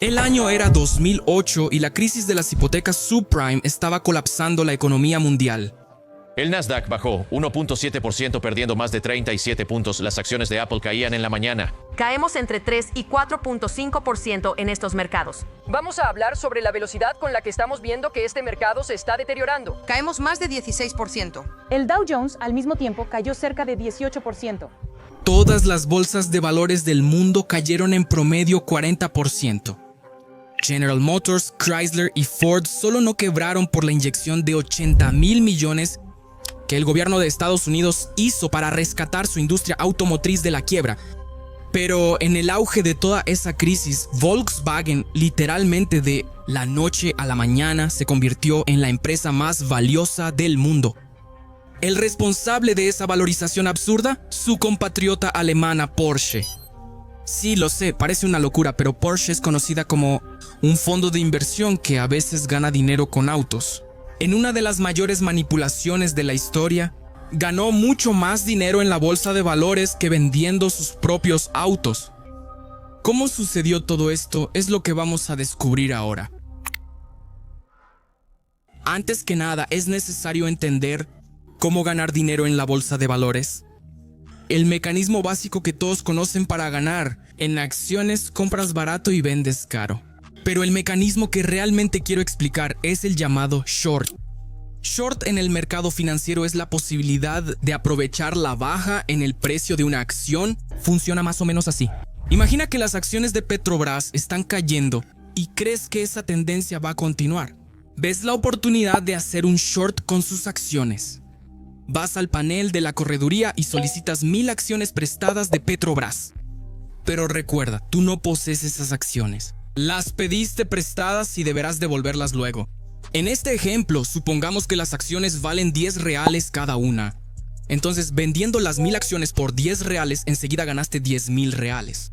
El año era 2008 y la crisis de las hipotecas subprime estaba colapsando la economía mundial. El Nasdaq bajó 1.7%, perdiendo más de 37 puntos. Las acciones de Apple caían en la mañana. Caemos entre 3 y 4.5% en estos mercados. Vamos a hablar sobre la velocidad con la que estamos viendo que este mercado se está deteriorando. Caemos más de 16%. El Dow Jones al mismo tiempo cayó cerca de 18%. Todas las bolsas de valores del mundo cayeron en promedio 40%. General Motors, Chrysler y Ford solo no quebraron por la inyección de 80,000 millones que el gobierno de Estados Unidos hizo para rescatar su industria automotriz de la quiebra. Pero en el auge de toda esa crisis, Volkswagen literalmente de la noche a la mañana se convirtió en la empresa más valiosa del mundo. El responsable de esa valorización absurda, su compatriota alemana Porsche. Sí, lo sé, parece una locura, pero Porsche es conocida como un fondo de inversión que a veces gana dinero con autos. En una de las mayores manipulaciones de la historia, ganó mucho más dinero en la bolsa de valores que vendiendo sus propios autos. ¿Cómo sucedió todo esto? Es lo que vamos a descubrir ahora. Antes que nada, es necesario entender cómo ganar dinero en la bolsa de valores. El mecanismo básico que todos conocen para ganar. En acciones compras barato y vendes caro. Pero el mecanismo que realmente quiero explicar es el llamado short. Short en el mercado financiero es la posibilidad de aprovechar la baja en el precio de una acción. Funciona más o menos así. Imagina que las acciones de Petrobras están cayendo y crees que esa tendencia va a continuar. Ves la oportunidad de hacer un short con sus acciones. Vas al panel de la correduría y solicitas 1000 acciones prestadas de Petrobras. Pero recuerda, tú no posees esas acciones. Las pediste prestadas y deberás devolverlas luego. En este ejemplo, supongamos que las acciones valen 10 reales cada una. Entonces, vendiendo las 1000 acciones por 10 reales, enseguida ganaste 10,000 reales.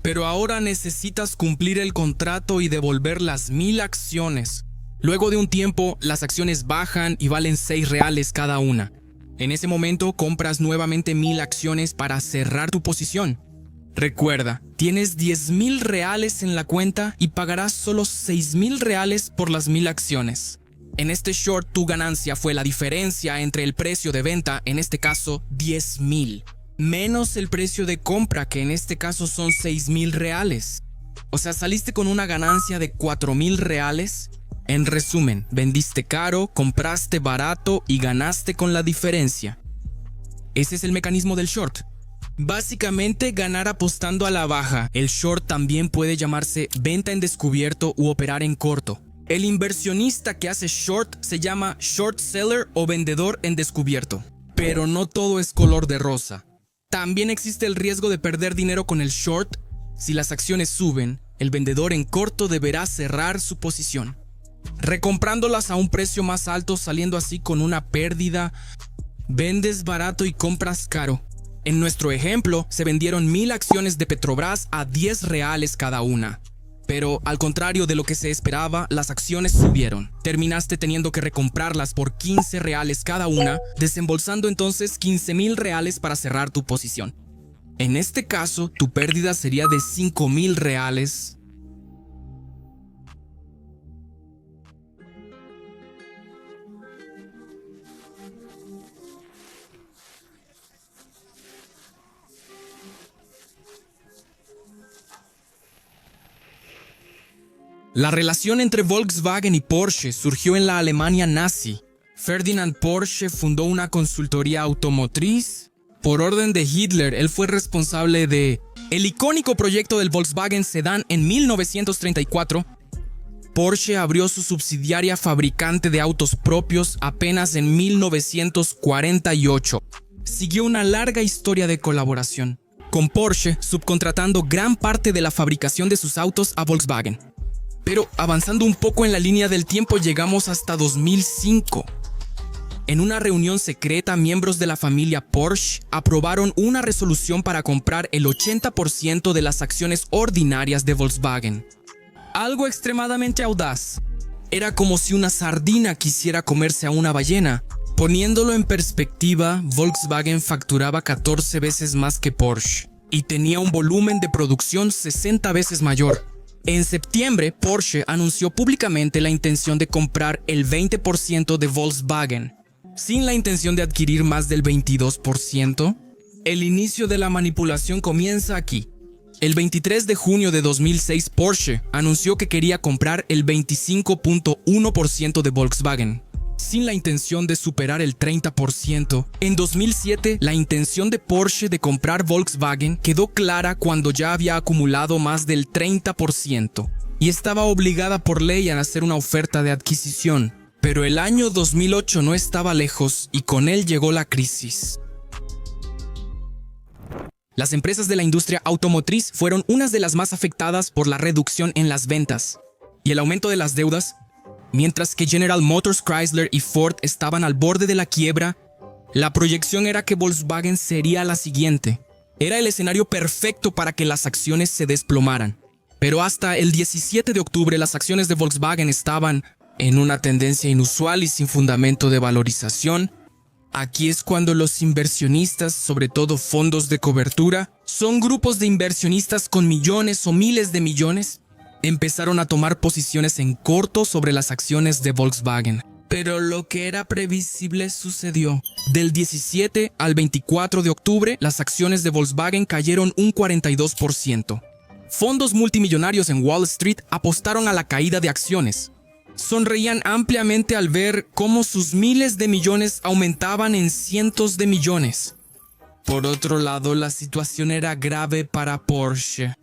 Pero ahora necesitas cumplir el contrato y devolver las 1000 acciones. Luego de un tiempo, las acciones bajan y valen 6 reales cada una. En ese momento, compras nuevamente 1000 acciones para cerrar tu posición. Recuerda, tienes 10,000 reales en la cuenta y pagarás solo 6,000 reales por las 1000 acciones. En este short, tu ganancia fue la diferencia entre el precio de venta, en este caso 10,000, menos el precio de compra, que en este caso son 6,000 reales. O sea, saliste con una ganancia de 4,000 reales. En resumen, vendiste caro, compraste barato y ganaste con la diferencia. Ese es el mecanismo del short. Básicamente, ganar apostando a la baja. El short también puede llamarse venta en descubierto u operar en corto. El inversionista que hace short se llama short seller o vendedor en descubierto. Pero no todo es color de rosa. También existe el riesgo de perder dinero con el short. Si las acciones suben, el vendedor en corto deberá cerrar su posición, recomprándolas a un precio más alto, saliendo así con una pérdida. Vendes barato y compras caro. En nuestro ejemplo, se vendieron 1000 acciones de Petrobras a 10 reales cada una. Pero al contrario de lo que se esperaba, las acciones subieron. Terminaste teniendo que recomprarlas por 15 reales cada una, desembolsando entonces 15,000 reales para cerrar tu posición. En este caso, tu pérdida sería de 5,000 reales. La relación entre Volkswagen y Porsche surgió en la Alemania nazi. Ferdinand Porsche fundó una consultoría automotriz. Por orden de Hitler, él fue responsable de el icónico proyecto del Volkswagen Sedán en 1934. Porsche abrió su subsidiaria fabricante de autos propios apenas en 1948. Siguió una larga historia de colaboración, con Porsche subcontratando gran parte de la fabricación de sus autos a Volkswagen. Pero avanzando un poco en la línea del tiempo, llegamos hasta 2005. En una reunión secreta, miembros de la familia Porsche aprobaron una resolución para comprar el 80% de las acciones ordinarias de Volkswagen. Algo extremadamente audaz. Era como si una sardina quisiera comerse a una ballena. Poniéndolo en perspectiva, Volkswagen facturaba 14 veces más que Porsche y tenía un volumen de producción 60 veces mayor. En septiembre, Porsche anunció públicamente la intención de comprar el 20% de Volkswagen, sin la intención de adquirir más del 22%. El inicio de la manipulación comienza aquí. El 23 de junio de 2006, Porsche anunció que quería comprar el 25.1% de Volkswagen, sin la intención de superar el 30%. En 2007, la intención de Porsche de comprar Volkswagen quedó clara cuando ya había acumulado más del 30% y estaba obligada por ley a hacer una oferta de adquisición. Pero el año 2008 no estaba lejos y con él llegó la crisis. Las empresas de la industria automotriz fueron unas de las más afectadas por la reducción en las ventas y el aumento de las deudas. Mientras que General Motors, Chrysler y Ford estaban al borde de la quiebra, la proyección era que Volkswagen sería la siguiente. Era el escenario perfecto para que las acciones se desplomaran. Pero hasta el 17 de octubre las acciones de Volkswagen estaban en una tendencia inusual y sin fundamento de valorización. Aquí es cuando los inversionistas, sobre todo fondos de cobertura, son grupos de inversionistas con millones o miles de millones, empezaron a tomar posiciones en corto sobre las acciones de Volkswagen. Pero lo que era previsible sucedió. Del 17 al 24 de octubre, las acciones de Volkswagen cayeron un 42%. Fondos multimillonarios en Wall Street apostaron a la caída de acciones. Sonreían ampliamente al ver cómo sus miles de millones aumentaban en cientos de millones. Por otro lado, la situación era grave para Porsche.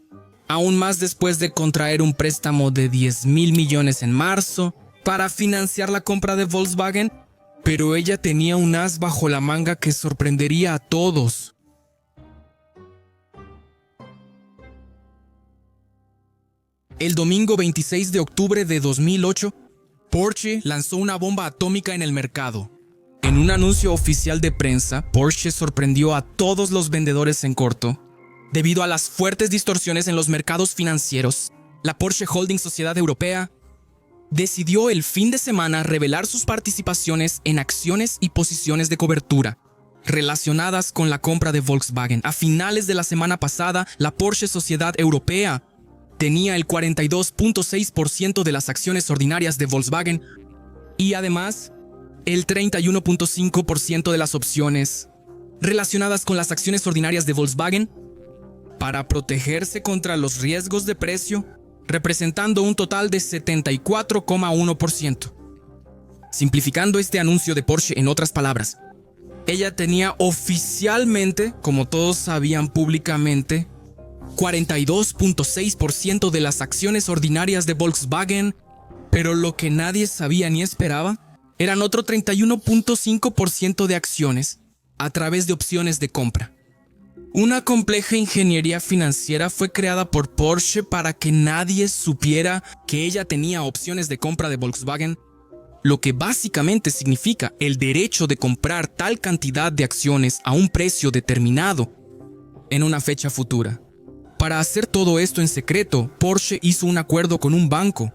Aún más después de contraer un préstamo de 10.000 millones en marzo para financiar la compra de Volkswagen, pero ella tenía un as bajo la manga que sorprendería a todos. El domingo 26 de octubre de 2008, Porsche lanzó una bomba atómica en el mercado. En un anuncio oficial de prensa, Porsche sorprendió a todos los vendedores en corto. Debido a las fuertes distorsiones en los mercados financieros, la Porsche Holding Sociedad Europea decidió el fin de semana revelar sus participaciones en acciones y posiciones de cobertura relacionadas con la compra de Volkswagen. A finales de la semana pasada, la Porsche Sociedad Europea tenía el 42.6% de las acciones ordinarias de Volkswagen y además el 31.5% de las opciones relacionadas con las acciones ordinarias de Volkswagen para protegerse contra los riesgos de precio, representando un total de 74.1%. Simplificando este anuncio de Porsche en otras palabras, ella tenía oficialmente, como todos sabían públicamente, 42.6% de las acciones ordinarias de Volkswagen, pero lo que nadie sabía ni esperaba eran otro 31.5% de acciones a través de opciones de compra. Una compleja ingeniería financiera fue creada por Porsche para que nadie supiera que ella tenía opciones de compra de Volkswagen, lo que básicamente significa el derecho de comprar tal cantidad de acciones a un precio determinado en una fecha futura. Para hacer todo esto en secreto, Porsche hizo un acuerdo con un banco.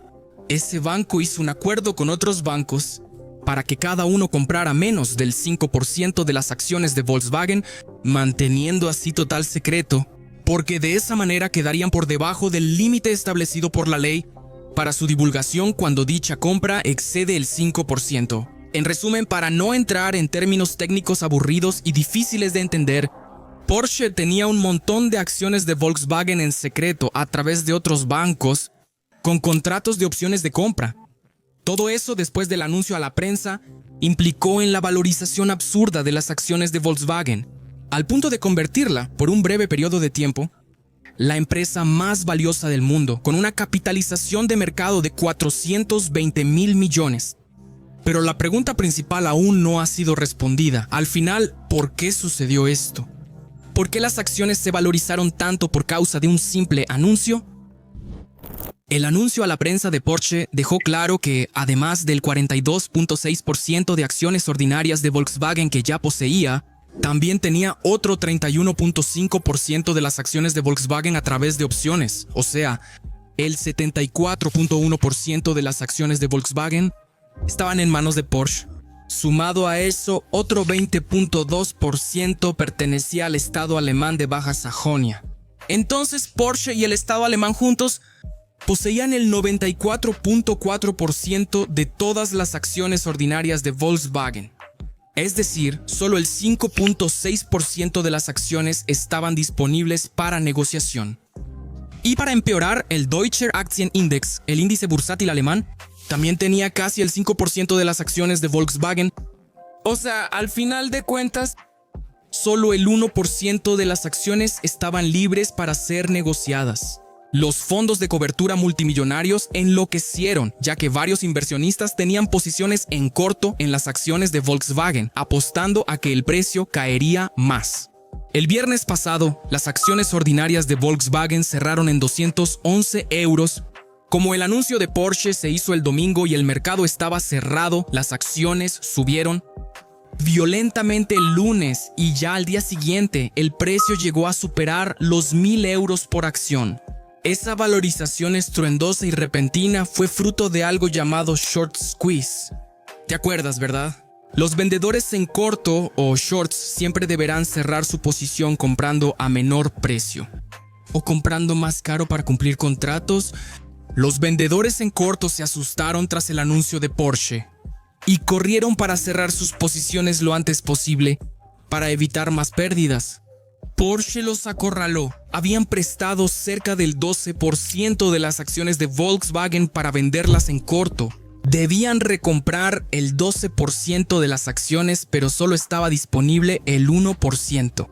Ese banco hizo un acuerdo con otros bancos para que cada uno comprara menos del 5% de las acciones de Volkswagen, manteniendo así total secreto, porque de esa manera quedarían por debajo del límite establecido por la ley para su divulgación cuando dicha compra excede el 5%. En resumen, para no entrar en términos técnicos aburridos y difíciles de entender, Porsche tenía un montón de acciones de Volkswagen en secreto a través de otros bancos con contratos de opciones de compra. Todo eso, después del anuncio a la prensa, implicó en la valorización absurda de las acciones de Volkswagen, al punto de convertirla, por un breve periodo de tiempo, la empresa más valiosa del mundo, con una capitalización de mercado de 420.000 millones. Pero la pregunta principal aún no ha sido respondida. Al final, ¿por qué sucedió esto? ¿Por qué las acciones se valorizaron tanto por causa de un simple anuncio? El anuncio a la prensa de Porsche dejó claro que, además del 42.6% de acciones ordinarias de Volkswagen que ya poseía, también tenía otro 31.5% de las acciones de Volkswagen a través de opciones. O sea, el 74.1% de las acciones de Volkswagen estaban en manos de Porsche. Sumado a eso, otro 20.2% pertenecía al Estado alemán de Baja Sajonia. Entonces, Porsche y el Estado alemán juntos poseían el 94.4% de todas las acciones ordinarias de Volkswagen. Es decir, solo el 5.6% de las acciones estaban disponibles para negociación. Y para empeorar, el Deutscher Aktienindex, el índice bursátil alemán, también tenía casi el 5% de las acciones de Volkswagen. O sea, al final de cuentas, solo el 1% de las acciones estaban libres para ser negociadas. Los fondos de cobertura multimillonarios enloquecieron, ya que varios inversionistas tenían posiciones en corto en las acciones de Volkswagen, apostando a que el precio caería más. El viernes pasado, las acciones ordinarias de Volkswagen cerraron en 211 euros. Como el anuncio de Porsche se hizo el domingo y el mercado estaba cerrado, las acciones subieron violentamente el lunes y ya al día siguiente el precio llegó a superar los 1.000 euros por acción. Esa valorización estruendosa y repentina fue fruto de algo llamado short squeeze. ¿Te acuerdas, verdad? Los vendedores en corto o shorts siempre deberán cerrar su posición comprando a menor precio o comprando más caro para cumplir contratos. Los vendedores en corto se asustaron tras el anuncio de Porsche y corrieron para cerrar sus posiciones lo antes posible para evitar más pérdidas. Porsche los acorraló. Habían prestado cerca del 12% de las acciones de Volkswagen para venderlas en corto. Debían recomprar el 12% de las acciones, pero solo estaba disponible el 1%.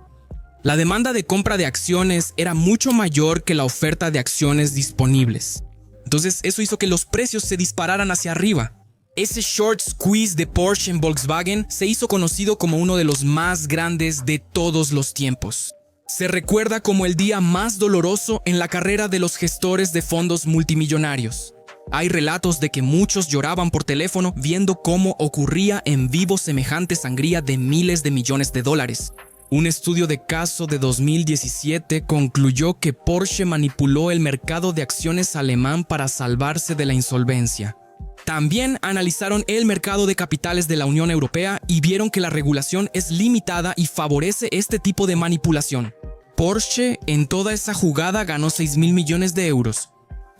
La demanda de compra de acciones era mucho mayor que la oferta de acciones disponibles. Entonces eso hizo que los precios se dispararan hacia arriba. Ese short squeeze de Porsche en Volkswagen se hizo conocido como uno de los más grandes de todos los tiempos. Se recuerda como el día más doloroso en la carrera de los gestores de fondos multimillonarios. Hay relatos de que muchos lloraban por teléfono viendo cómo ocurría en vivo semejante sangría de miles de millones de dólares. Un estudio de caso de 2017 concluyó que Porsche manipuló el mercado de acciones alemán para salvarse de la insolvencia. También analizaron el mercado de capitales de la Unión Europea y vieron que la regulación es limitada y favorece este tipo de manipulación. Porsche en toda esa jugada ganó 6.000 millones de euros.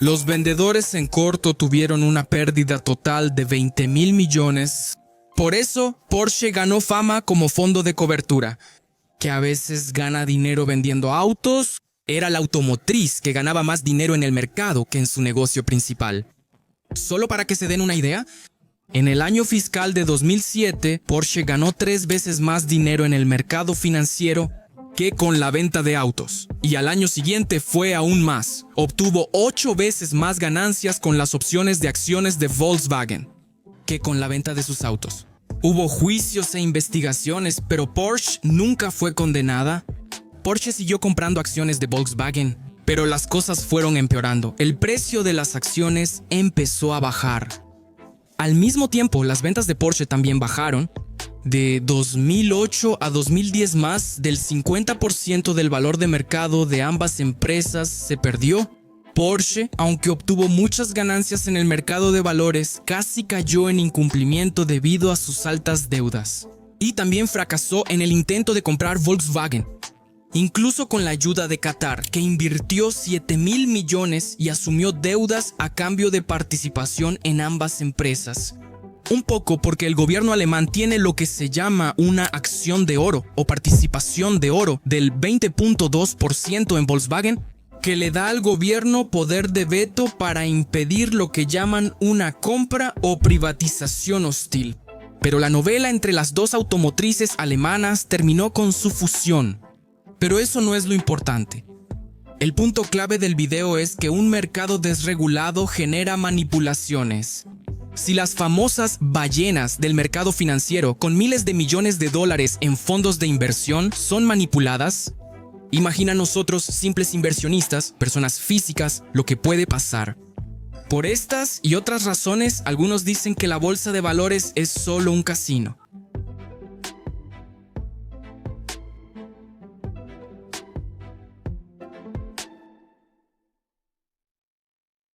Los vendedores en corto tuvieron una pérdida total de 20.000 millones. Por eso, Porsche ganó fama como fondo de cobertura, que a veces gana dinero vendiendo autos. Era la automotriz que ganaba más dinero en el mercado que en su negocio principal. Solo para que se den una idea, en el año fiscal de 2007, Porsche ganó 3 veces más dinero en el mercado financiero que con la venta de autos. Y al año siguiente fue aún más. Obtuvo 8 veces más ganancias con las opciones de acciones de Volkswagen que con la venta de sus autos. Hubo juicios e investigaciones, pero Porsche nunca fue condenada. Porsche siguió comprando acciones de Volkswagen, pero las cosas fueron empeorando. El precio de las acciones empezó a bajar. Al mismo tiempo, las ventas de Porsche también bajaron. De 2008 a 2010 más del 50% del valor de mercado de ambas empresas se perdió. Porsche, aunque obtuvo muchas ganancias en el mercado de valores, casi cayó en incumplimiento debido a sus altas deudas. Y también fracasó en el intento de comprar Volkswagen. Incluso con la ayuda de Qatar, que invirtió 7.000 millones y asumió deudas a cambio de participación en ambas empresas. Un poco porque el gobierno alemán tiene lo que se llama una acción de oro o participación de oro del 20.2% en Volkswagen, que le da al gobierno poder de veto para impedir lo que llaman una compra o privatización hostil. Pero la novela entre las dos automotrices alemanas terminó con su fusión. Pero eso no es lo importante. El punto clave del video es que un mercado desregulado genera manipulaciones. Si las famosas ballenas del mercado financiero con miles de millones de dólares en fondos de inversión son manipuladas, imagina nosotros, simples inversionistas, personas físicas, lo que puede pasar. Por estas y otras razones, algunos dicen que la bolsa de valores es solo un casino.